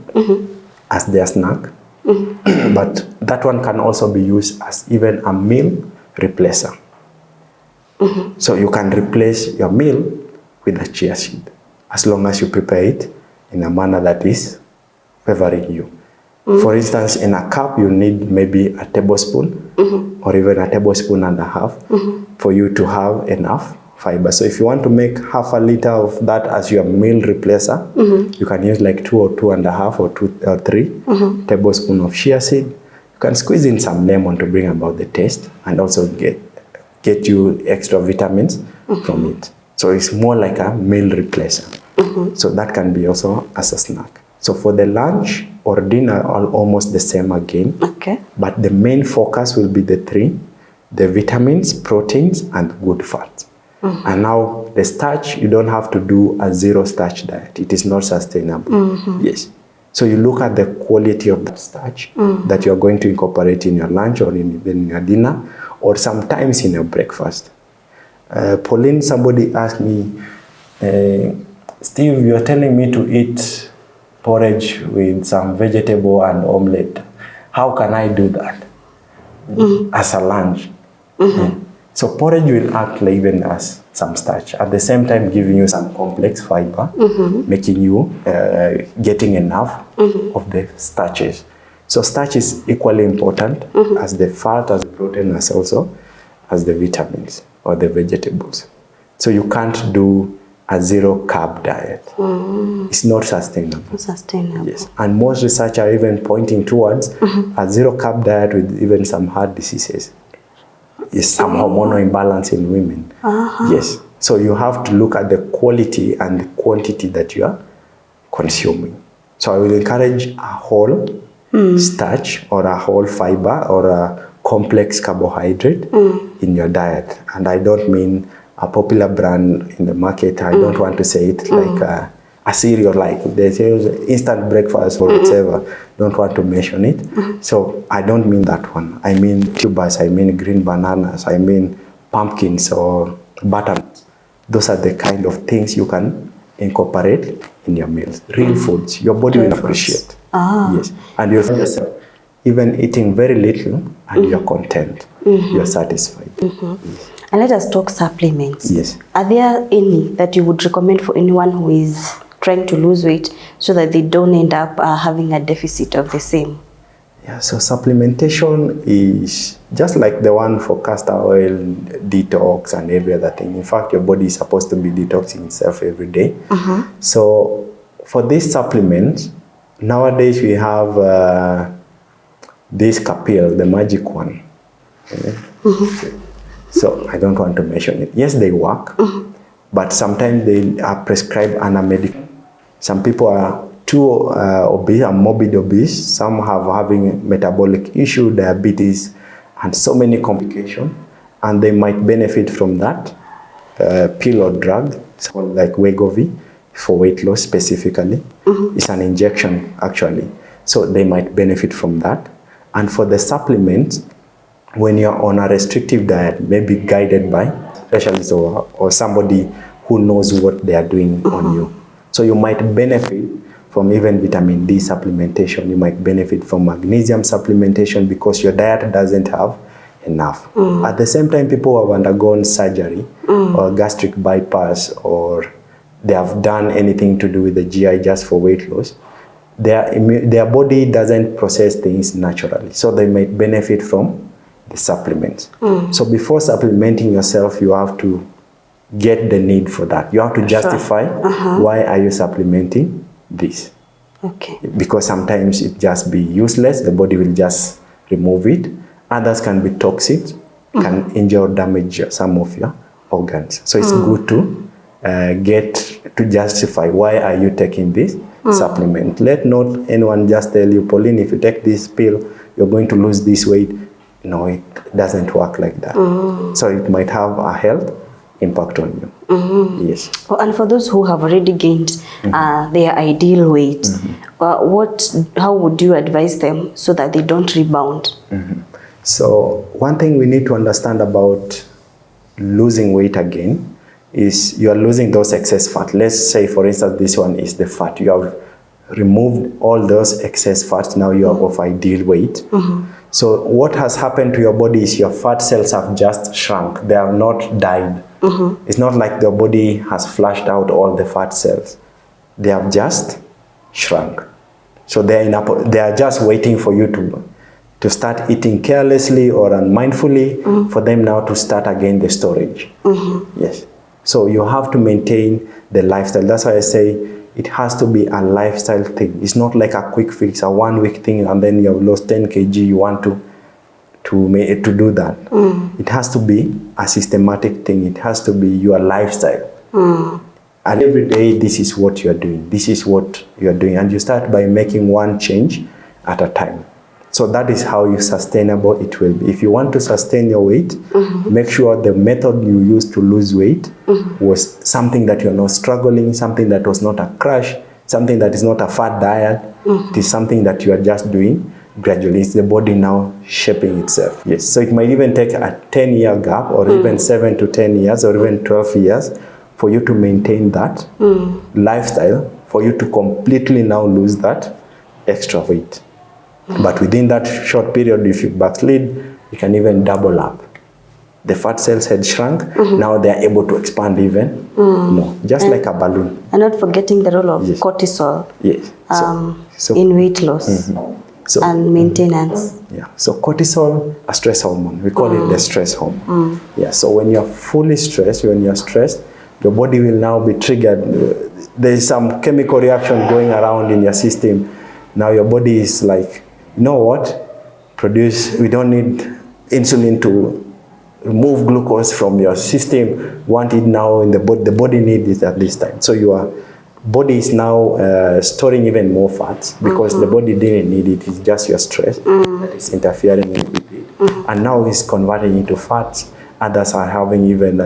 as their snack. But that one can also be used as even a meal replacer. So you can replace your meal with a chia seed as long as you prepare it in a manner that is favoring you. For instance, in a cup, you need maybe a tablespoon or even a tablespoon and a half for you to have enough fiber. So if you want to make half a liter of that as your meal replacer, you can use like 2 or 2.5 or 2 or 3 tablespoons of chia seed. You can squeeze in some lemon to bring about the taste and also get you extra vitamins from it. So it's more like a meal replacer. So that can be also as a snack. So for the lunch or dinner, almost the same again. Okay. But the main focus will be the 3, the vitamins, proteins, and good fats. And now the starch, you don't have to do a 0 starch diet. It is not sustainable. Yes. So you look at the quality of the starch that you are going to incorporate in your lunch or in your dinner or sometimes in your breakfast. Pauline, somebody asked me, Steve, you're telling me to eat porridge with some vegetable and omelette. How can I do that as a lunch? So porridge will act like even as some starch, at the same time giving you some complex fiber, making you getting enough of the starches. So starch is equally important as the fat, as the protein, as also as the vitamins or the vegetables. So you can't do a 0 carb diet. It's not sustainable. Not sustainable. Yes. And most research are even pointing towards a 0 carb diet with even some heart diseases. Is some hormonal imbalance in women. Yes. So you have to look at the quality and the quantity that you are consuming. So I will encourage a whole starch or a whole fiber or a complex carbohydrate in your diet. And I don't mean a popular brand in the market. I don't want to say it like a cereal, like they say instant breakfast or whatever. Don't want to mention it. So I don't mean that one. I mean tubers, I mean green bananas, I mean pumpkins or butternuts. Those are the kind of things you can incorporate in your meals. Real foods, your body will appreciate. Yes. And you'll find yourself even eating very little and you're content. You're satisfied. Yes. And let us talk supplements. Yes. Are there any that you would recommend for anyone who is trying to lose weight so that they don't end up having a deficit of the same? Yeah, so supplementation is just like the one for castor oil, detox and every other thing. In fact, your body is supposed to be detoxing itself every day. So for these supplements, nowadays we have this Capil, the magic one. So I don't want to mention it. Yes, they work, but sometimes they are prescribed under medication. Some people are too obese and morbid obese. Some have having metabolic issue, diabetes, and so many complications. And they might benefit from that pill or drug, so like Wegovy for weight loss specifically. It's an injection actually. So they might benefit from that. And for the supplements, when you're on a restrictive diet, maybe guided by specialists or somebody who knows what they are doing on you. So you might benefit from even vitamin D supplementation. You might benefit from magnesium supplementation because your diet doesn't have enough. At the same time, people who have undergone surgery or gastric bypass or they have done anything to do with the GI just for weight loss, their body doesn't process things naturally. So they might benefit from the supplements. So before supplementing yourself, you have to get the need for that. You have to justify why are you supplementing this. Okay. Because sometimes it just be useless, the body will just remove it. Others can be toxic, can injure or damage some of your organs. So it's good to get to justify why are you taking this supplement. Let not anyone just tell you, Pauline, if you take this pill, you're going to lose this weight. No, it doesn't work like that. So it might have a health impact on you. Yes. Oh, and for those who have already gained their ideal weight, how would you advise them so that they don't rebound? So one thing we need to understand about losing weight again is you are losing those excess fat. Let's say, for instance, this one is the fat. You have removed all those excess fats. Now you are of ideal weight. So what has happened to your body is your fat cells have just shrunk. They have not died. It's not like the body has flushed out all the fat cells. They have just shrunk. So they are just waiting for you to start eating carelessly or unmindfully for them now to start again the storage. Yes. So you have to maintain the lifestyle. That's why I say it has to be a lifestyle thing. It's not like a quick fix, a 1 week thing, and then you have lost 10 kg, you want to do that. It has to be a systematic thing. It has to be your lifestyle. And every day, this is what you're doing. This is what you're doing. And you start by making one change at a time. So that is how sustainable it will be. If you want to sustain your weight, make sure the method you use to lose weight was something that you're not struggling, something that was not a crash, something that is not a fat diet. It is something that you are just doing gradually. It's the body now shaping itself. Yes. So it might even take a 10-year gap, or even 7 to 10 years, or even 12 years for you to maintain that lifestyle, for you to completely now lose that extra weight. But within that short period, if you backslid, you can even double up. The fat cells had shrunk, now they are able to expand even more, just like a balloon. And not forgetting the role of cortisol in weight loss and maintenance. Yeah, so cortisol, a stress hormone, we call it the stress hormone. Yeah, so when you're fully stressed, your body will now be triggered. There is some chemical reaction going around in your system. Now your body is like, you know what? We don't need insulin to remove glucose from your system. Want it now in the body. The body needs it at this time. So your body is now storing even more fats because the body didn't need it. It's just your stress that is interfering with it. And now it's converting into fats. Others are having even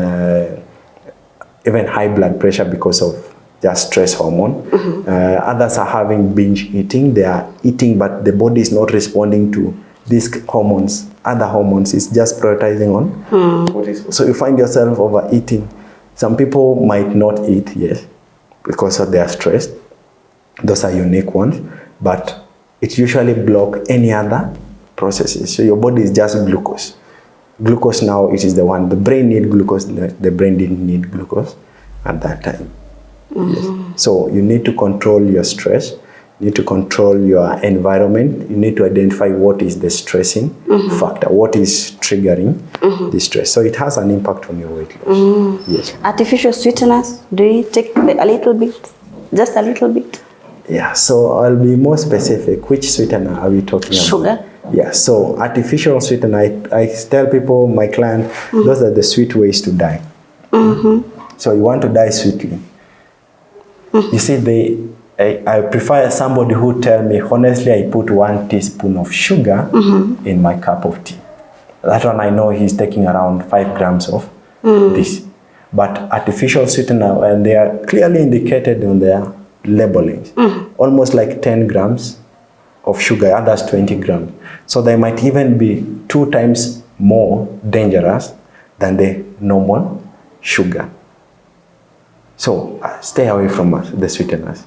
high blood pressure because of just stress hormone. Others are having binge eating. They are eating, but the body is not responding to these hormones. Other hormones is just prioritizing on. So you find yourself overeating. Some people might not eat, yes, because of their stress. Those are unique ones, but it usually blocks any other processes. So your body is just glucose. Glucose now, it is the one. The brain needs glucose. The brain didn't need glucose at that time. Yes. So you need to control your stress. You need to control your environment. You need to identify what is the stressing factor, what is triggering the stress. So it has an impact on your weight loss. Yes. Artificial sweeteners, do you take a little bit? Just a little bit? Yeah, so I'll be more specific. Which sweetener are we talking about? Sugar? Yeah, so artificial sweetener, I tell people, my client, those are the sweet ways to die. So you want to die sweetly. You see, I prefer somebody who tell me, honestly, I put 1 teaspoon of sugar in my cup of tea. That one I know he's taking around 5 grams of this. But artificial sweetener, and they are clearly indicated on their labeling, almost like 10 grams of sugar, others 20 grams. So they might even be 2 times more dangerous than the normal sugar. So stay away from the sweeteners.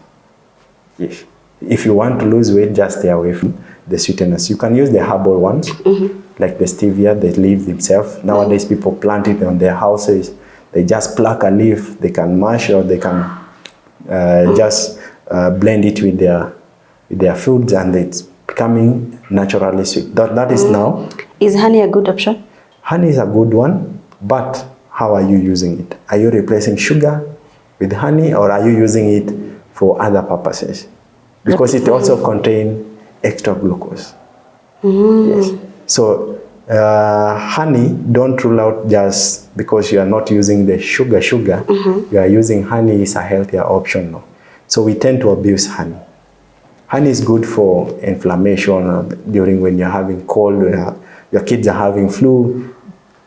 Yes. If you want to lose weight, just stay away from the sweeteners. You can use the herbal ones, like the stevia, the leaf themselves. Nowadays, people plant it on their houses. They just pluck a leaf. They can mash, or they can just blend it with their foods, and it's becoming naturally sweet. That is now Is honey a good option? Honey is a good one, but how are you using it? Are you replacing sugar with honey, or are you using it for other purposes? Because it also contains extra glucose. Yes. So honey, don't rule out just because you are not using the sugar. You are using honey is a healthier option now. So we tend to abuse honey. Honey is good for inflammation during when you're having cold, when your kids are having flu.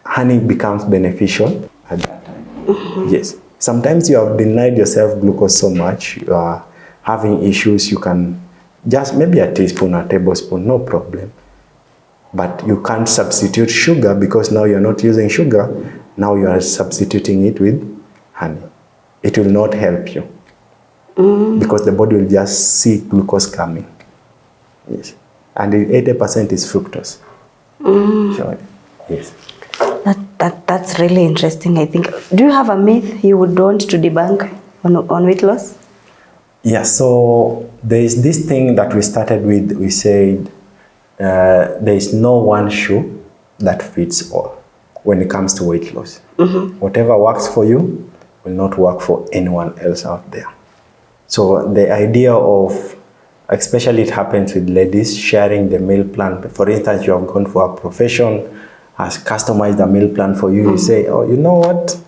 Honey becomes beneficial at that time. Yes. Sometimes you have denied yourself glucose so much, you are having issues, you can just maybe a teaspoon or a tablespoon, no problem. But you can't substitute sugar because now you're not using sugar. Now you are substituting it with honey. It will not help you because the body will just see glucose coming. Yes. And 80% is fructose. So, yes. That's really interesting, I think. Do you have a myth you would want to debunk on weight loss? Yeah, so there is this thing that we started with. We said there is no one shoe that fits all when it comes to weight loss. Whatever works for you will not work for anyone else out there. So the idea of, especially it happens with ladies, sharing the meal plan. For instance, you have gone for a profession, has customized the meal plan for you. You say, oh, you know what?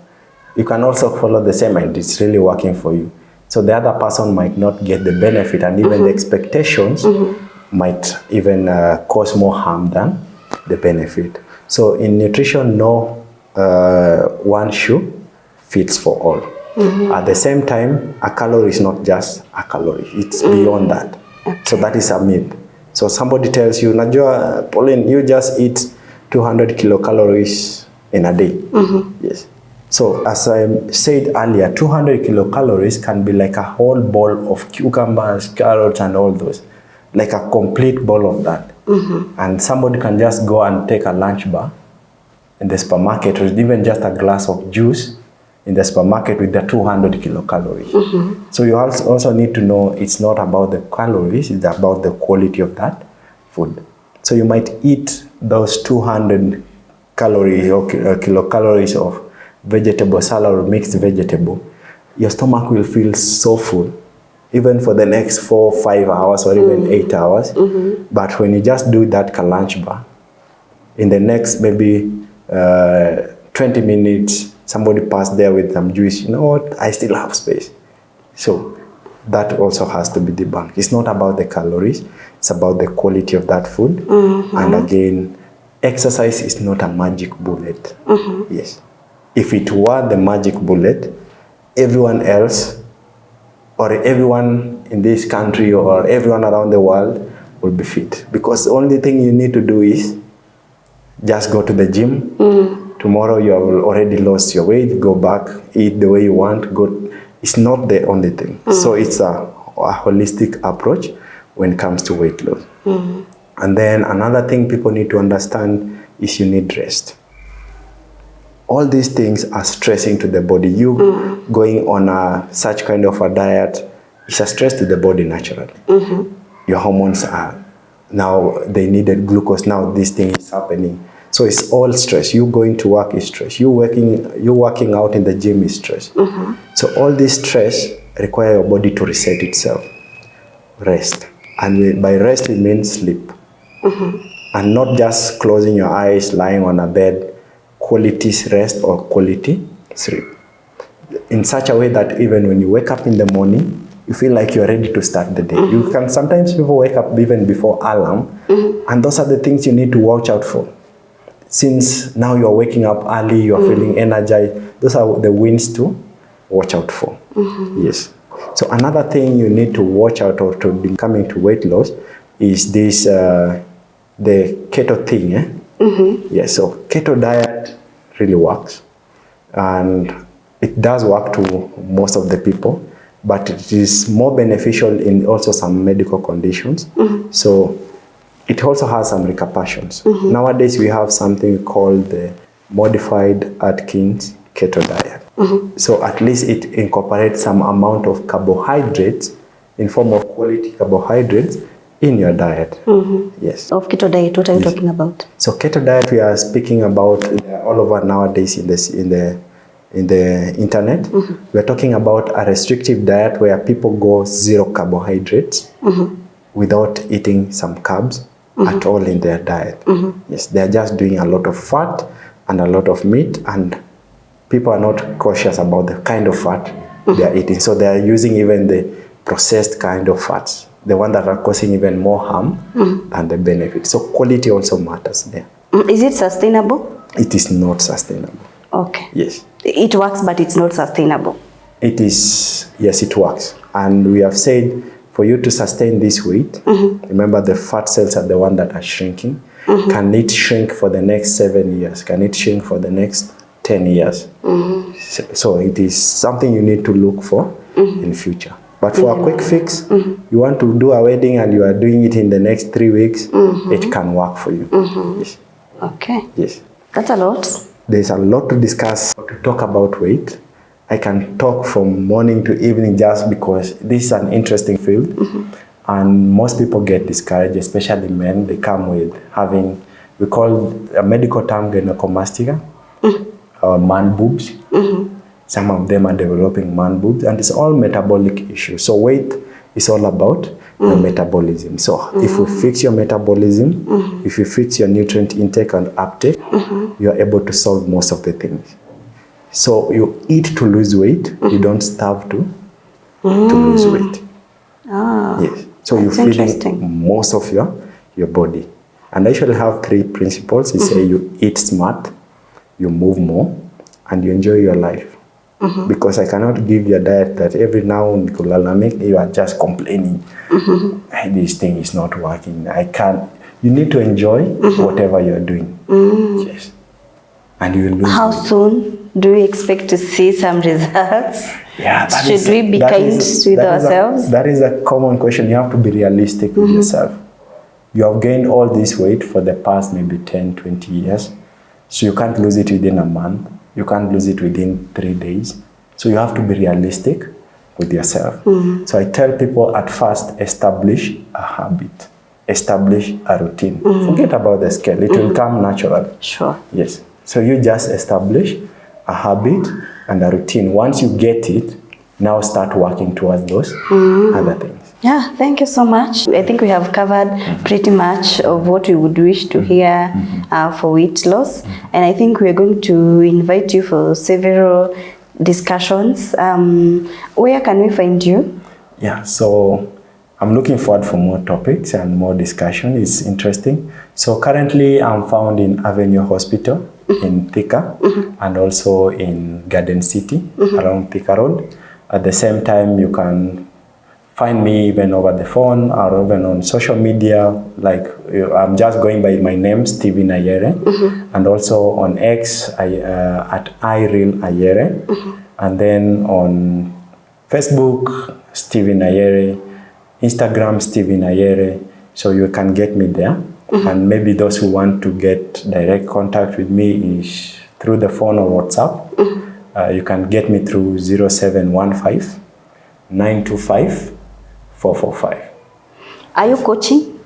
You can also follow the same and it's really working for you. So the other person might not get the benefit, and even the expectations might even cause more harm than the benefit. So in nutrition, no one shoe fits for all. At the same time, a calorie is not just a calorie. It's beyond that. Okay. So that is a myth. So somebody tells you, Najwa, Pauline, you just eat 200 kilocalories in a day. Yes. So as I said earlier, 200 kilocalories can be like a whole bowl of cucumbers, carrots, and all those. Like a complete bowl of that. And somebody can just go and take a lunch bar in the supermarket, or even just a glass of juice in the supermarket with the 200 kilocalories. So you also need to know it's not about the calories, it's about the quality of that food. So you might eat those 200 calories or kilocalories of vegetable salad or mixed vegetable. Your stomach will feel so full, even for the next 4, 5 hours or even 8 hours. But when you just do that lunch bar, in the next maybe 20 minutes, somebody passed there with some juice, you know what, I still have space. So that also has to be debunked. It's not about the calories, it's about the quality of that food. And again, exercise is not a magic bullet. Yes. If it were the magic bullet, everyone else, or everyone in this country, or everyone around the world will be fit. Because the only thing you need to do is just go to the gym. Tomorrow you have already lost your weight, go back, eat the way you want, go. It's not the only thing. So it's a holistic approach when it comes to weight loss. And then another thing people need to understand is you need rest. All these things are stressing to the body. You going on such kind of a diet is a stress to the body naturally. Your hormones are, now they needed glucose, now this thing is happening. So it's all stress. You going to work is stress. You working out in the gym is stress. So all this stress require your body to reset itself. Rest. And by rest, it means sleep. And not just closing your eyes, lying on a bed. Quality rest or quality sleep. In such a way that even when you wake up in the morning, you feel like you're ready to start the day. You can, sometimes people wake up even before alarm, and those are the things you need to watch out for. Since now you're waking up early, you're feeling energized, those are the wins to watch out for. Yes. So another thing you need to watch out or to be coming to weight loss is this, the keto thing. Yes, so keto diet really works, and it does work to most of the people, but it is more beneficial in also some medical conditions. So it also has some repercussions. Nowadays we have something called the modified Atkins keto diet. So at least it incorporates some amount of carbohydrates in form of quality carbohydrates in your diet. Yes. Of keto diet, what are you talking about? So keto diet, we are speaking about all over nowadays in the internet. We are talking about a restrictive diet where people go zero carbohydrates without eating some carbs at all in their diet. Yes, they are just doing a lot of fat and a lot of meat, and people are not cautious about the kind of fat they are eating. So they are using even the processed kind of fats, the one that are causing even more harm than the benefit. So quality also matters there. Is it sustainable? It is not sustainable. Okay. Yes. It works, but it's not sustainable. It is, yes, it works. And we have said for you to sustain this weight, remember the fat cells are the one that are shrinking. Can it shrink for the next 7 years? Can it shrink for the next 10 years? So it is something you need to look for in future. But for a quick fix, you want to do a wedding and you are doing it in the next 3 weeks, it can work for you. Yes. Okay. Yes. That's a lot. There's a lot to discuss, to talk about weight. I can talk from morning to evening just because this is an interesting field. And most people get discouraged, especially men. They come with having, we call a medical term gynecomastia, or man boobs. Some of them are developing man boobs, and it's all metabolic issues. So weight is all about your metabolism. So if we fix your metabolism, if you fix your nutrient intake and uptake, you are able to solve most of the things. So you eat to lose weight, you don't starve to lose weight. Yes. So you're feeding most of your body. And I usually have 3 principles. You say you eat smart, you move more, and you enjoy your life. Because I cannot give you a diet that every now and then you are just complaining, this thing is not working. I can't. You need to enjoy whatever you're doing. Yes. And you will lose. How soon do we expect to see some results? Yeah, Should we be kind with ourselves? That is a common question. You have to be realistic with yourself. You have gained all this weight for the past maybe 10, 20 years. So you can't lose it within a month. You can't lose it within 3 days. So you have to be realistic with yourself. So I tell people at first, establish a habit. Establish a routine. Forget about the scale. It will come naturally. Sure. Yes. So you just establish a habit and a routine. Once you get it, now start working towards those other things. Yeah, thank you so much. I think we have covered pretty much of what we would wish to hear for weight loss. And I think we are going to invite you for several discussions. Where can we find you? Yeah, so I'm looking forward for more topics and more discussion. It's interesting. So currently I'm found in Avenue Hospital in Thika and also in Garden City along Thika Road. At the same time, you can find me even over the phone or even on social media. Like I'm just going by my name, Stephen Ayere, and also on X at iRealAyere, and then on Facebook, Stephen Ayere, Instagram, Stephen Ayere. So you can get me there. And maybe those who want to get direct contact with me is through the phone or WhatsApp. You can get me through 0715 925 445. Are you coaching?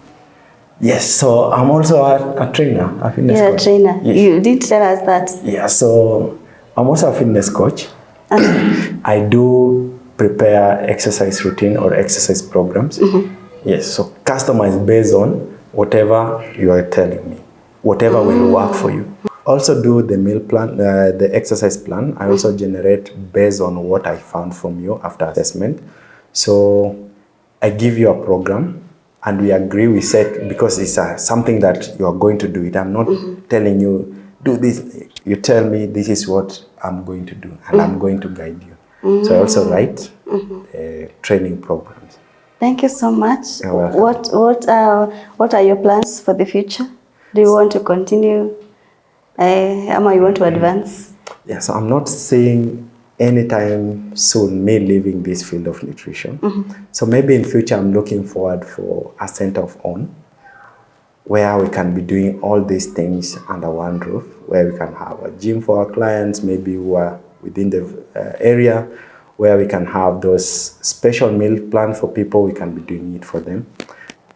Yes, so I'm also a trainer, a fitness coach. A trainer. Yes. You did tell us that. Yeah, so I'm also a fitness coach. I do prepare exercise routine or exercise programs. Yes, so customized based on whatever you are telling me, whatever will work for you. Also do the meal plan, the exercise plan. I also generate based on what I found from you after assessment. So I give you a program and we agree, we set, because it's something that you are going to do it. I'm not telling you, do this. You tell me this is what I'm going to do and I'm going to guide you. So I also write training programs. Thank you so much. What are your plans for the future? Do you want to continue? Am you want to advance? Yeah, so I'm not seeing anytime soon me leaving this field of nutrition. So maybe in future I'm looking forward for a center of own where we can be doing all these things under one roof, where we can have a gym for our clients, maybe who are within the area, where we can have those special meal plans for people, we can be doing it for them.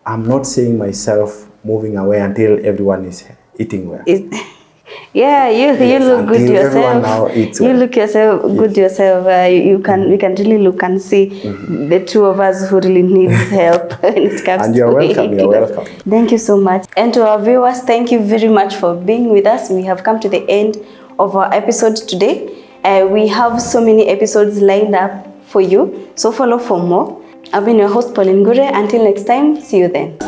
I'm not seeing myself moving away until everyone is eating well. Yeah, you look good until everyone now yourself. eats You well. look yourself good yourself. We can really look and see the two of us who really needs help when it comes And to you're welcome. weight You're loss. welcome. Thank you so much. And to our viewers, thank you very much for being with us. We have come to the end of our episode today. We have so many episodes lined up for you, so follow for more. I've been your host, Pauline Gure. Until next time, see you then.